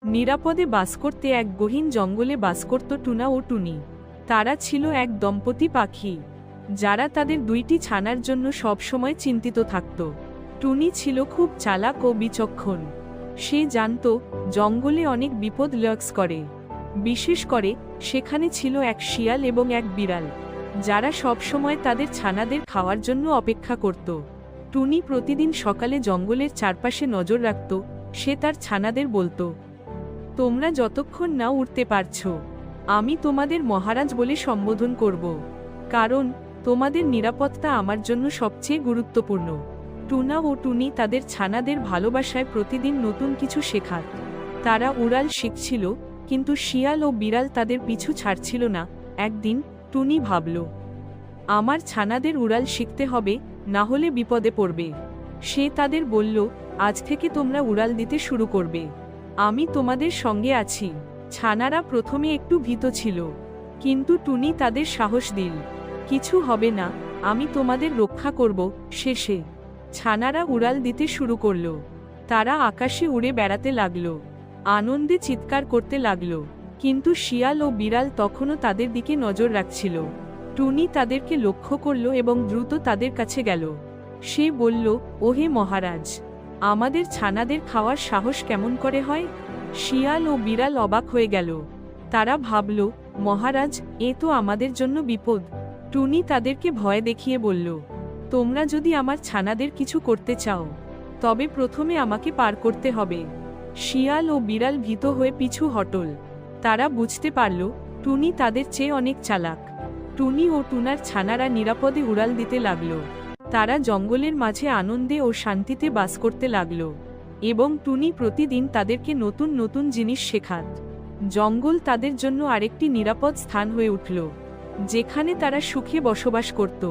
নিরাপদে বাস করতে এক গহীন জঙ্গলে বাস করত টুনা ও টুনি। তারা ছিল এক দম্পতি পাখি, যারা তাদের দুইটি ছানার জন্য সবসময় চিন্তিত থাকত। টুনি ছিল খুব চালাক ও বিচক্ষণ। সে জানত জঙ্গলে অনেক বিপদ লক্স করে। বিশেষ করে সেখানে ছিল এক শিয়াল এবং এক বিড়াল, যারা সবসময় তাদের ছানাদের খাওয়ার জন্য অপেক্ষা করত। টুনি প্রতিদিন সকালে জঙ্গলের চারপাশে নজর রাখত। সে তার ছানাদের বলতো, তোমরা যতক্ষণ না উঠতে পারছো, আমি তোমাদের মহারাজ বলে সম্বোধন করব, কারণ তোমাদের নিরাপত্তা আমার জন্য সবচেয়ে গুরুত্বপূর্ণ। টুনা ও টুনি তাদের ছানাদের ভালোবাসায় প্রতিদিন নতুন কিছু শেখাত। তারা উড়াল শিখছিল, কিন্তু শিয়াল ও বিড়াল তাদের পিছু ছাড়ছিল না। একদিন টুনি ভাবল, আমার ছানাদের উড়াল শিখতে হবে, না হলে বিপদে পড়বে। সে তাদের বলল, আজ থেকে তোমরা উড়াল দিতে শুরু করবে, আমি তোমাদের সঙ্গে আছি। ছানারা প্রথমে একটু ভীত ছিল, কিন্তু টুনি তাদের সাহস দিল, কিছু হবে না, আমি তোমাদের রক্ষা করব। শেষে ছানারা উড়াল দিতে শুরু করল। তারা আকাশে উড়ে বেড়াতে লাগল, আনন্দে চিৎকার করতে লাগল। কিন্তু শিয়াল ও বিড়াল তখনও তাদের দিকে নজর রাখছিল। টুনি তাদেরকে লক্ষ্য করল এবং দ্রুত তাদের কাছে গেল। সে বলল, ওহে মহারাজ, আমাদের ছানাদের খাওয়ার সাহস কেমন করে হয়? শিয়াল ও বিড়াল অবাক হয়ে গেল। তারা ভাবল, মহারাজ, এ তো আমাদের জন্য বিপদ। টুনি তাদেরকে ভয় দেখিয়ে বলল, তোমরা যদি আমার ছানাদের কিছু করতে চাও, তবে প্রথমে আমাকে পার করতে হবে। শিয়াল ও বিড়াল ভীত হয়ে পিছু হটল। তারা বুঝতে পারল টুনি তাদের চেয়ে অনেক চালাক। টুনি ও টুনার ছানারা নিরাপদে উড়াল দিতে লাগল। তারা জঙ্গলের মাঝে আনন্দে ও শান্তিতে বাস করতে লাগল, এবং টুনি প্রতিদিন তাদেরকে নতুন নতুন জিনিস শেখাত। জঙ্গল তাদের জন্য আরেকটি নিরাপদ স্থান হয়ে উঠল, যেখানে তারা সুখে বসবাস করত।